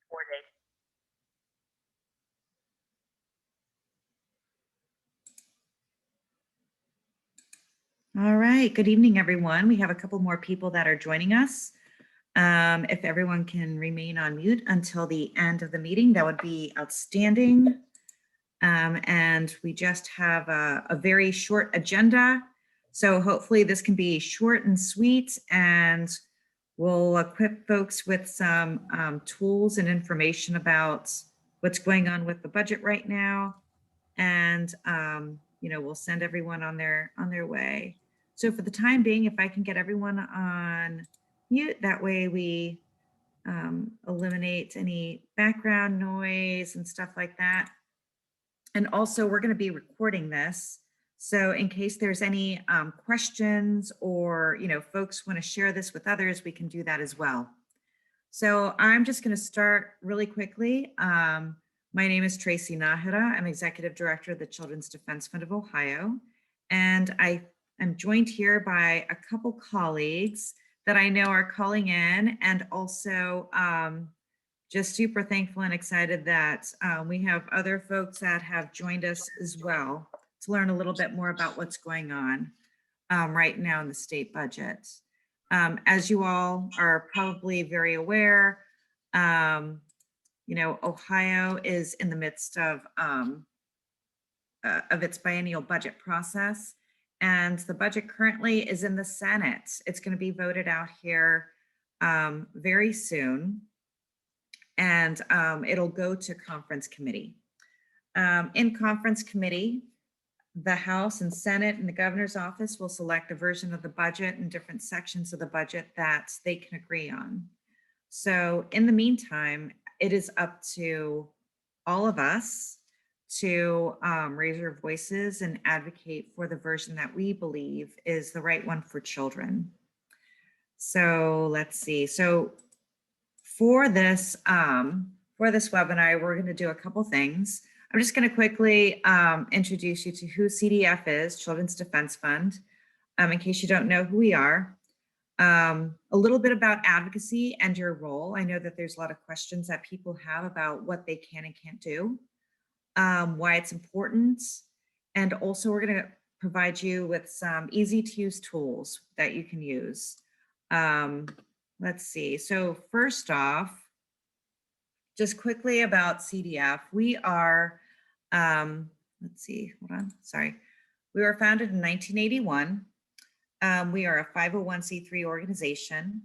recorded. All right, good evening, everyone. We have a couple more people that are joining us. If everyone can remain on mute until the end of the meeting, that would be outstanding. And we just have a very short agenda. So hopefully this can be short and sweet, and we'll equip folks with some tools and information about what's going on with the budget right now. And we'll send everyone on their way. So for the time being, if I can get everyone on mute, that way we eliminate any background noise and stuff like that. And also we're going to be recording this. So in case there's any questions or, folks want to share this with others, we can do that as well. So I'm just going to start really quickly. My name is Tracy Nahara. I'm Executive Director of the Children's Defense Fund of Ohio. And I am joined here by a couple colleagues that I know are calling in, and also just super thankful and excited that we have other folks that have joined us as well to learn a little bit more about what's going on right now in the state budget. As you all are probably very aware, Ohio is in the midst of its biennial budget process, and the budget currently is in the Senate. It's going to be voted out here very soon, and it'll go to conference committee. In conference committee, the House and Senate and the governor's office will select a version of the budget and different sections of the budget that they can agree on. So in the meantime, it is up to all of us to raise our voices and advocate for the version that we believe is the right one for children. So let's see. So for this webinar, we're going to do a couple things. I'm just going to quickly introduce you to who CDF is, Children's Defense Fund, in case you don't know who we are. A little bit about advocacy and your role. I know that there's a lot of questions that people have about what they can and can't do, why it's important. And also we're going to provide you with some easy to use tools that you can use. Let's see. So first off, just quickly about CDF. We are, let's see, hold on, sorry. We were founded in 1981. We are a 501c3 organization,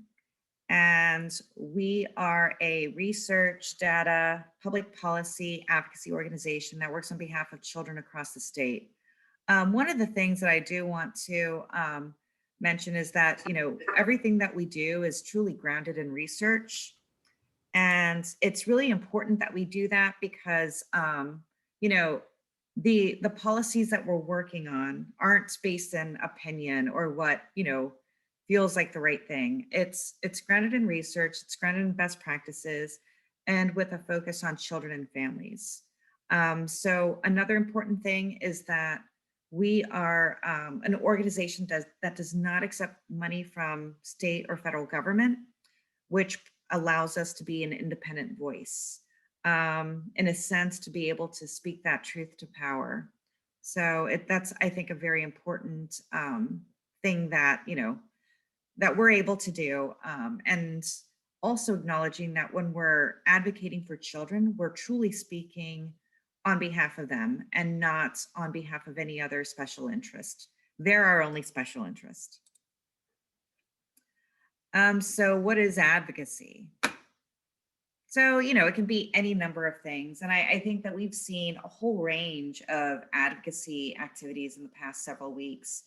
and we are a research, data, public policy, advocacy organization that works on behalf of children across the state. One of the things that I do want to mention is that, everything that we do is truly grounded in research. And it's really important that we do that because, the policies that we're working on aren't based in opinion or what, feels like the right thing. It's grounded in research, it's grounded in best practices, and with a focus on children and families. So another important thing is that we are an organization that does not accept money from state or federal government, which allows us to be an independent voice, in a sense, to be able to speak that truth to power. So that's, I think, a very important thing that, that we're able to do. And also acknowledging that when we're advocating for children, we're truly speaking on behalf of them and not on behalf of any other special interest. They're our only special interest. So what is advocacy? So, it can be any number of things. And I think that we've seen a whole range of advocacy activities in the past several weeks.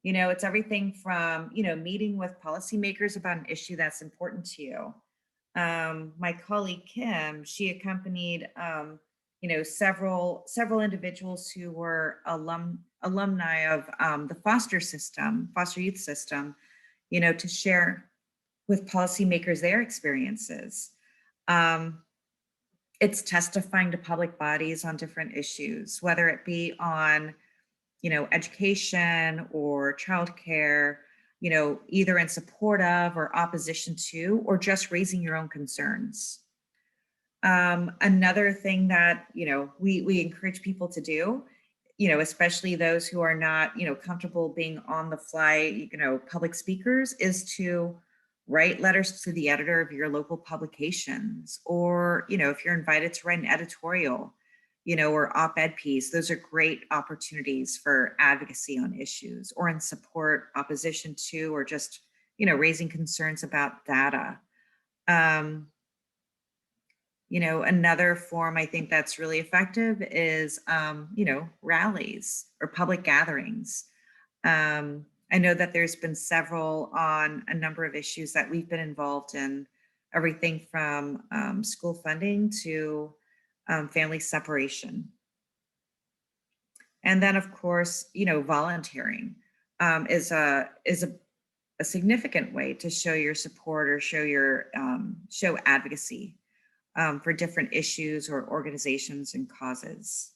It's everything from, meeting with policymakers about an issue that's important to you. My colleague, Kim, she accompanied, several individuals who were alumni of the foster youth system, to share with policymakers their experiences. It's testifying to public bodies on different issues, whether it be on, education or childcare, either in support of or opposition to, or just raising your own concerns. Another thing that, we encourage people to do, especially those who are not, comfortable being on the fly, public speakers, is to write letters to the editor of your local publications, or, if you're invited to write an editorial, or op-ed piece. Those are great opportunities for advocacy on issues, or in support, opposition to, or just, raising concerns about data. Um, Another form I think that's really effective is, rallies or public gatherings. I know that there's been several on a number of issues that we've been involved in, everything from school funding to family separation. And then, of course, volunteering is a significant way to show your support or show advocacy for different issues or organizations and causes.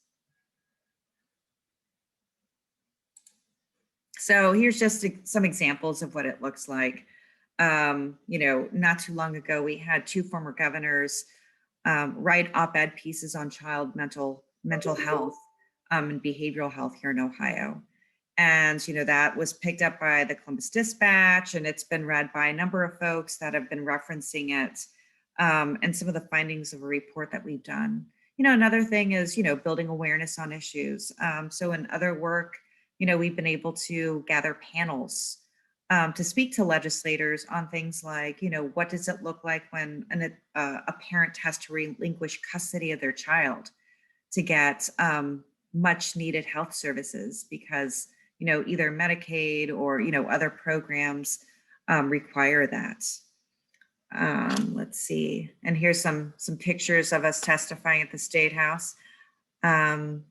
So here's just some examples of what it looks like. Not too long ago, we had two former governors write op-ed pieces on child mental health and behavioral health here in Ohio. And, that was picked up by the Columbus Dispatch, and it's been read by a number of folks that have been referencing it, and some of the findings of a report that we've done. Another thing is, building awareness on issues. So in other work, we've been able to gather panels to speak to legislators on things like, what does it look like when a parent has to relinquish custody of their child to get much needed health services because, either Medicaid or, other programs require that. Let's see. And here's some pictures of us testifying at the State House. And,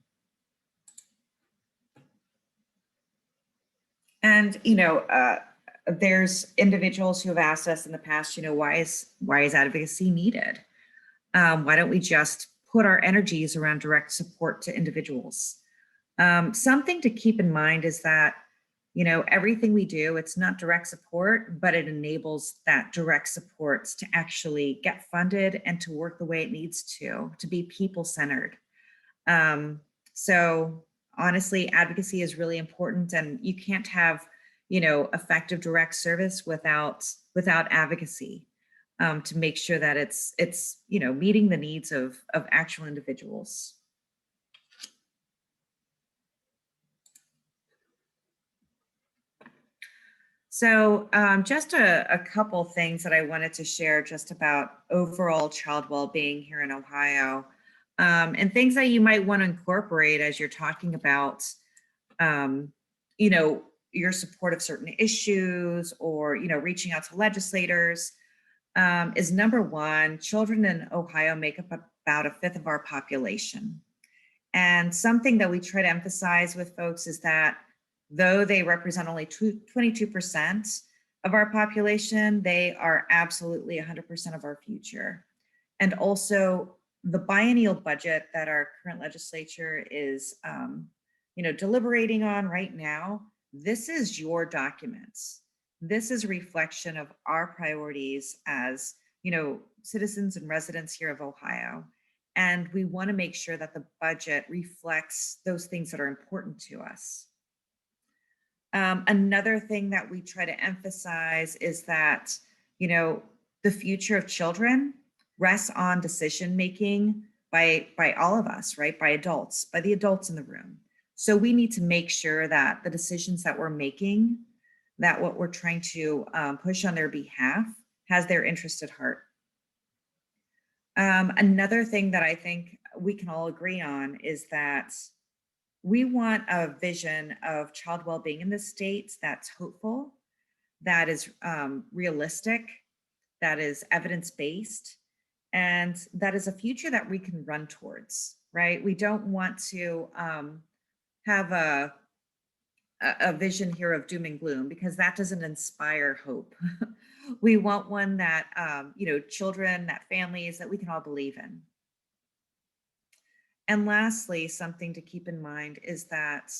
there's individuals who have asked us in the past, why is advocacy needed? Why don't we just put our energies around direct support to individuals? Something to keep in mind is that, everything we do, it's not direct support, but it enables that direct support to actually get funded and to work the way it needs to be people-centered. So honestly, advocacy is really important, and you can't have, effective direct service without advocacy to make sure that it's meeting the needs of actual individuals. So just a couple things that I wanted to share just about overall child well-being here in Ohio, and things that you might want to incorporate as you're talking about, um, your support of certain issues, or, reaching out to legislators, is number one, children in Ohio make up about a fifth of our population. And something that we try to emphasize with folks is that though they represent only 22% of our population, they are absolutely 100% of our future. And also the biennial budget that our current legislature is, deliberating on right now, this is your documents. This is a reflection of our priorities as, citizens and residents here of Ohio. And we want to make sure that the budget reflects those things that are important to us. Another thing that we try to emphasize is that, the future of children rests on decision making by all of us, right? By the adults in the room. So we need to make sure that the decisions that we're making, that what we're trying to push on their behalf has their interest at heart. Another thing that I think we can all agree on is that we want a vision of child well-being in the state that's hopeful, that is realistic, that is evidence-based, and that is a future that we can run towards, right? We don't want to have a vision here of doom and gloom, because that doesn't inspire hope. We want one that, children, that families, that we can all believe in. And lastly, something to keep in mind is that,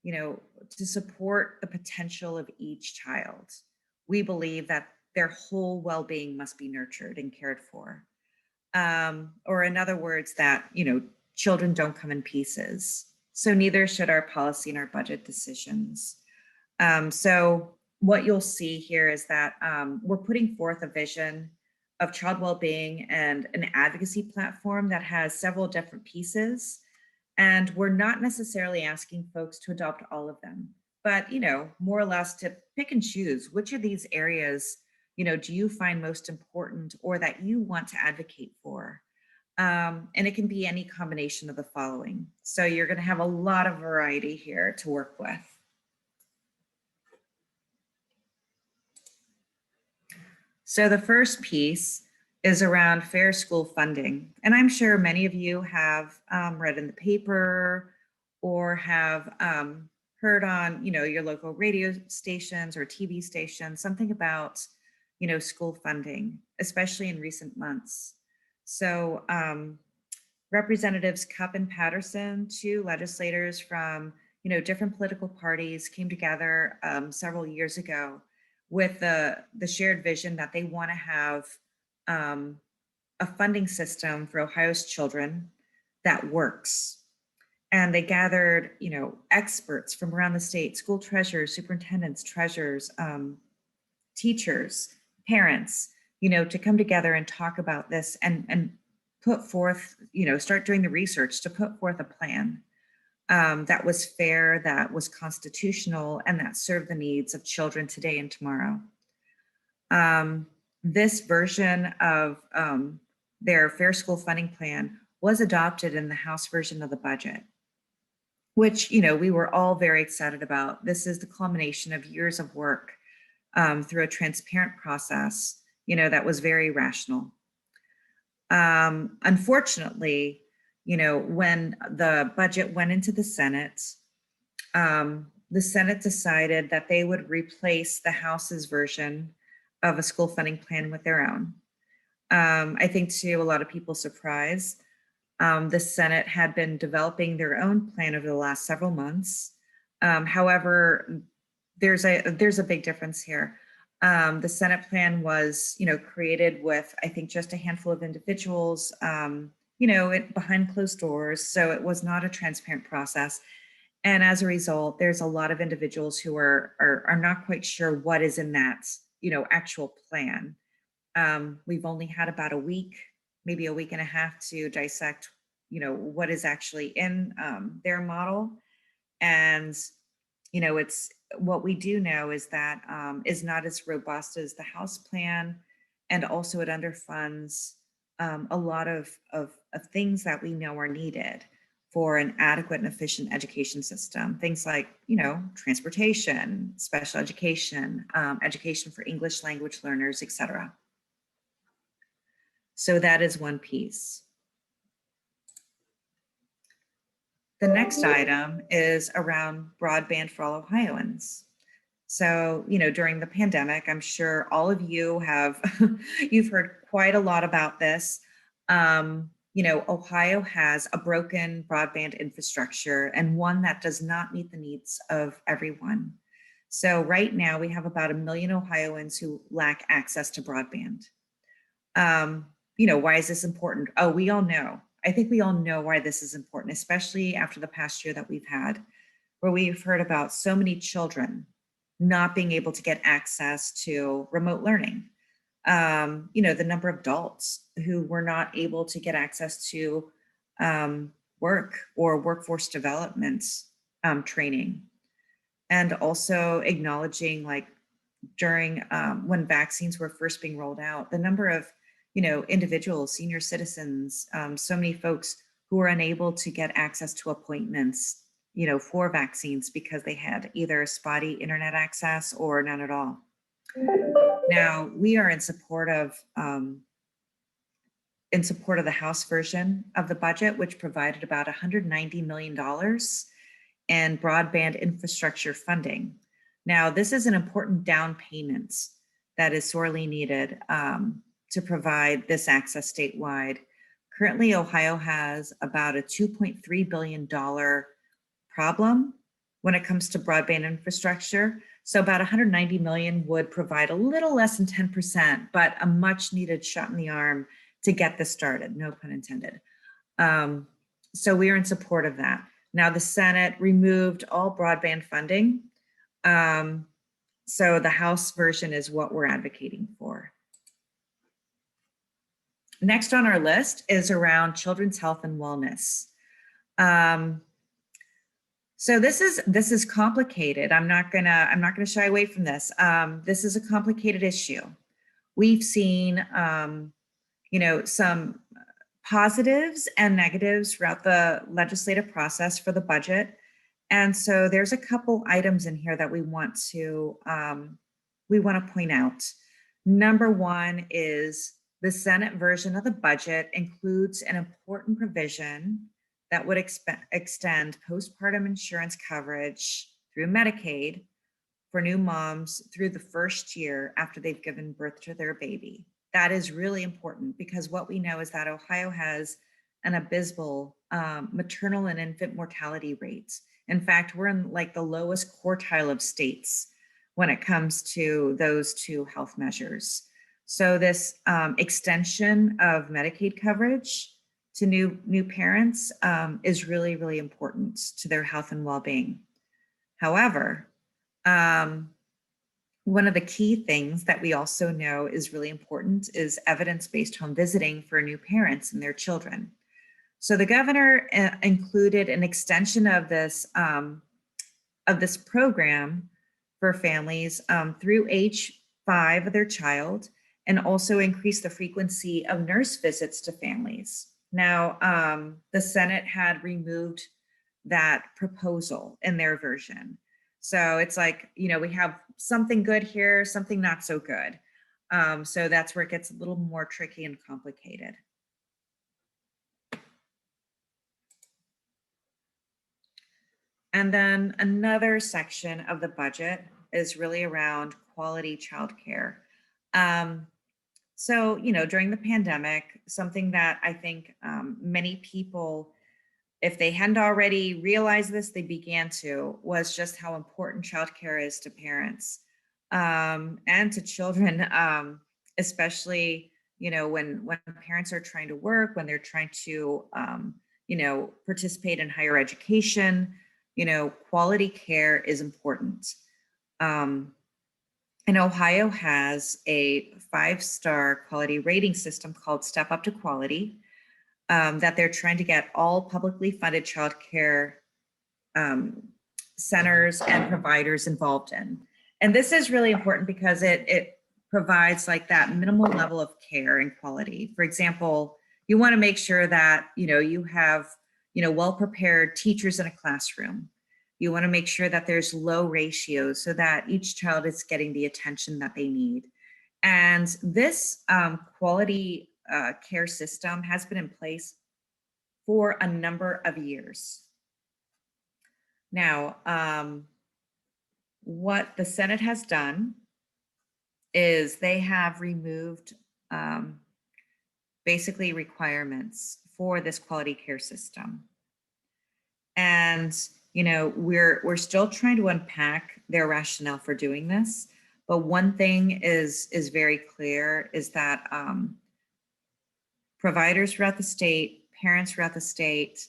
to support the potential of each child, we believe that their whole well-being must be nurtured and cared for. or in other words, that, children don't come in pieces. So neither should our policy and our budget decisions. So what you'll see here is that we're putting forth a vision of child well-being and an advocacy platform that has several different pieces. And we're not necessarily asking folks to adopt all of them, but, more or less to pick and choose which of these areas, do you find most important or that you want to advocate for? And it can be any combination of the following. So you're going to have a lot of variety here to work with. So the first piece is around fair school funding. And I'm sure many of you have read in the paper or have heard on, your local radio stations or TV stations, something about, school funding, especially in recent months. So Representatives Cupp and Patterson, two legislators from, different political parties, came together several years ago with the shared vision that they want to have a funding system for Ohio's children that works. And they gathered, experts from around the state, school treasurers, superintendents, treasurers, teachers, parents, to come together and talk about this and put forth, start doing the research to put forth a plan that was fair, that was constitutional, and that served the needs of children today and tomorrow. This version of their Fair School Funding Plan was adopted in the House version of the budget, which, we were all very excited about. This is the culmination of years of work through a transparent process, that was very rational. Unfortunately, when the budget went into the Senate decided that they would replace the House's version of a school funding plan with their own. I think to a lot of people's surprise, the Senate had been developing their own plan over the last several months. However, there's a big difference here. The Senate plan was, created with, I think, just a handful of individuals, behind closed doors. So it was not a transparent process. And as a result, there's a lot of individuals who are not quite sure what is in that, actual plan. We've only had about a week, maybe a week and a half to dissect, what is actually in their model. And, it's what we do know is that is not as robust as the House plan. And also it underfunds a lot of things that we know are needed for an adequate and efficient education system. Things like, transportation, special education, education for English language learners, et cetera. So that is one piece. The next item is around broadband for all Ohioans. So, during the pandemic, I'm sure all of you have, you've heard quite a lot about this. Ohio has a broken broadband infrastructure and one that does not meet the needs of everyone. So right now we have about 1 million Ohioans who lack access to broadband. Why is this important? Oh, we all know. I think we all know why this is important, especially after the past year that we've had, where we've heard about so many children not being able to get access to remote learning. The number of adults who were not able to get access to work or workforce development training. And also acknowledging, like, during when vaccines were first being rolled out, the number of individuals, senior citizens, so many folks who were unable to get access to appointments, for vaccines because they had either spotty internet access or none at all. Now we are in support of the House version of the budget, which provided about $190 million in broadband infrastructure funding. Now, this is an important down payment that is sorely needed to provide this access statewide. Currently, Ohio has about a $2.3 billion problem when it comes to broadband infrastructure. So about 190 million would provide a little less than 10%, but a much needed shot in the arm to get this started, no pun intended. So we are in support of that. Now the Senate removed all broadband funding. So the House version is what we're advocating for. Next on our list is around children's health and wellness. So this is complicated. I'm not gonna shy away from this. This is a complicated issue. We've seen, some positives and negatives throughout the legislative process for the budget. And so there's a couple items in here that we want to point out. Number one is the Senate version of the budget includes an important provision that would extend postpartum insurance coverage through Medicaid for new moms through the first year after they've given birth to their baby. That is really important because what we know is that Ohio has an abysmal maternal and infant mortality rates. In fact, we're in like the lowest quartile of states when it comes to those two health measures. So this extension of Medicaid coverage to new parents is really, really important to their health and well-being. However, one of the key things that we also know is really important is evidence-based home visiting for new parents and their children. So the governor included an extension of this program for families through age 5 of their child, and also increase the frequency of nurse visits to families. Now, the Senate had removed that proposal in their version. So it's like, we have something good here, something not so good. So that's where it gets a little more tricky and complicated. And then another section of the is really around quality childcare. So, during the pandemic, something that I think many people, if they hadn't already realized this, they began to, was just how important childcare is to parents and to children, especially, when parents are trying to work, when they're trying to, participate in higher education, quality care is important. And Ohio has a 5-star quality rating system called Step Up to Quality that they're trying to get all publicly funded childcare centers and providers involved in. And this is really important because it provides like that minimal level of care and quality. For example, you want to make sure that, you have, well-prepared teachers in a classroom. You want to make sure that there's low ratios so that each child is getting the attention that they need. And this quality care system has been in place for a number of years. Now, what the Senate has done is they have removed basically requirements for this quality care system. And we're still trying to unpack their rationale for doing this. But one thing is very clear is that providers throughout the state, parents throughout the state,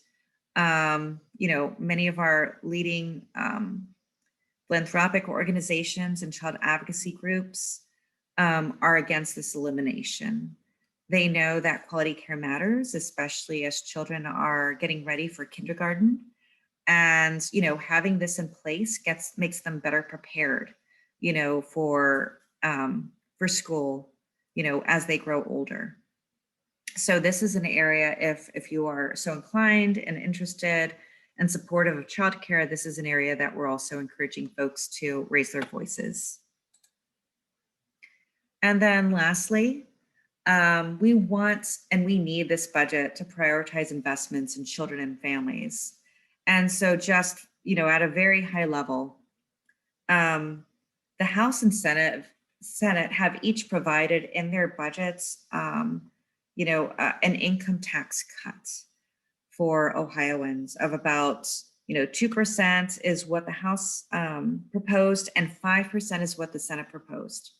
many of our leading philanthropic organizations and child advocacy groups are against this elimination. They know that quality care matters, especially as children are getting ready for kindergarten. And, having this in place makes them better prepared, for school, as they grow older. So this is an area, if you are so inclined and interested and supportive of childcare, this is an area that we're also encouraging folks to raise their voices. And then lastly, we want and we need this budget to prioritize investments in children and families. And so just, at a very high level, the House and Senate have each provided in their budgets, an income tax cut for Ohioans of about, 2% is what the House proposed and 5% is what the Senate proposed.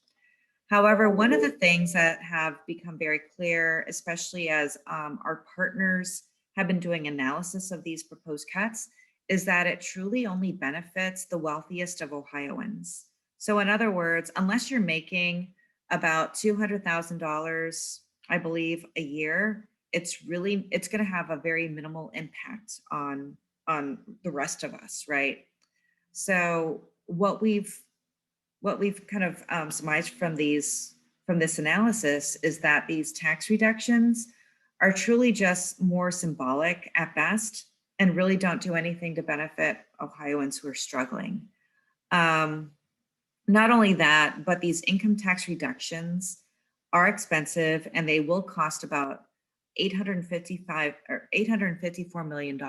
However, one of the things that have become very clear, especially as our partners have been doing analysis of these proposed cuts, is that it truly only benefits the wealthiest of Ohioans. So in other words, unless you're making about $200,000, I believe, a year, it's going to have a very minimal impact on the rest of us, right? So what we've kind of surmised from this analysis is that these tax reductions are truly just more symbolic at best and really don't do anything to benefit Ohioans who are struggling. Not only that, but these income tax reductions are expensive and they will cost about $854 million.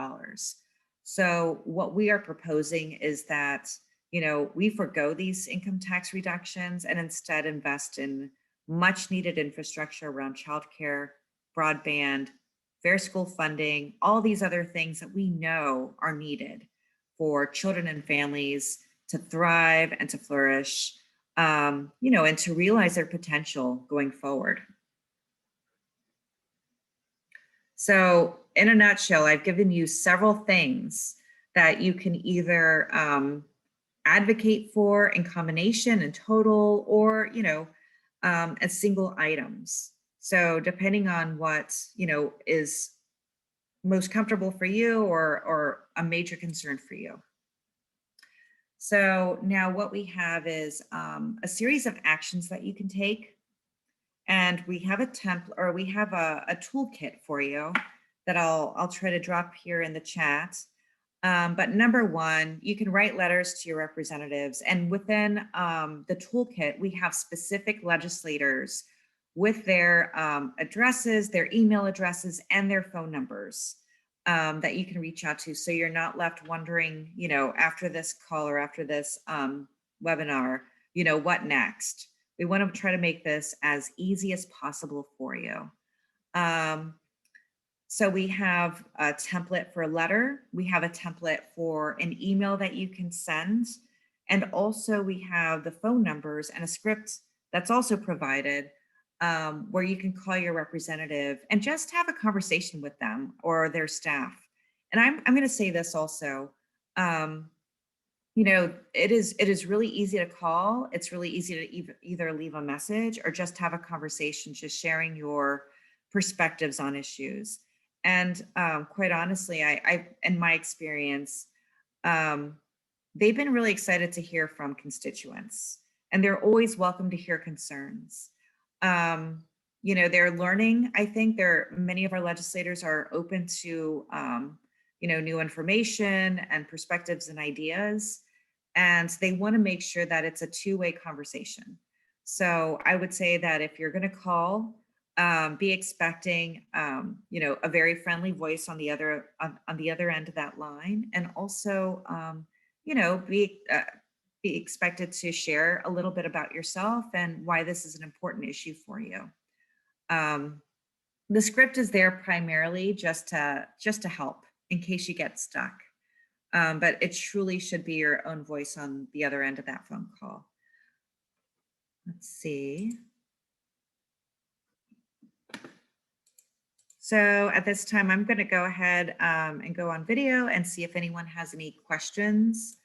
So what we are proposing is that, we forego these income tax reductions and instead invest in much needed infrastructure around childcare, broadband, fair school funding, all these other things that we know are needed for children and families to thrive and to flourish, and to realize their potential going forward. So in a nutshell, I've given you several things that you can either advocate for in combination and total, or, as single items. So depending on what, is most comfortable for you or a major concern for you. So now what we have is a series of actions that you can take. And we have a template, or we have a toolkit for you that I'll try to drop here in the chat. But number one, you can write letters to your representatives. And within the toolkit, we have specific legislators with their addresses, their email addresses, and their phone numbers that you can reach out to. So you're not left wondering, after this call or after this webinar, what next? We want to try to make this as easy as possible for you. So we have a template for a letter. We have a template for an email that you can send. And also we have the phone numbers and a script that's also provided where you can call your representative and just have a conversation with them or their staff. And I'm going to say this also, it is really easy to call. It's really easy to either leave a message or just have a conversation, just sharing your perspectives on issues. And quite honestly, I in my experience, they've been really excited to hear from constituents, and they're always welcome to hear concerns. They're learning. I think many of our legislators are open to, new information and perspectives and ideas. And they want to make sure that it's a two-way conversation. So I would say that if you're going to call, be expecting, a very friendly voice on the other end of that line, and also, be expected to share a little bit about yourself and why this is an important issue for you. The script is there primarily just to help in case you get stuck. But it truly should be your own voice on the other end of that phone call. Let's see. So at this time, I'm going to go ahead and go on video and see if anyone has any questions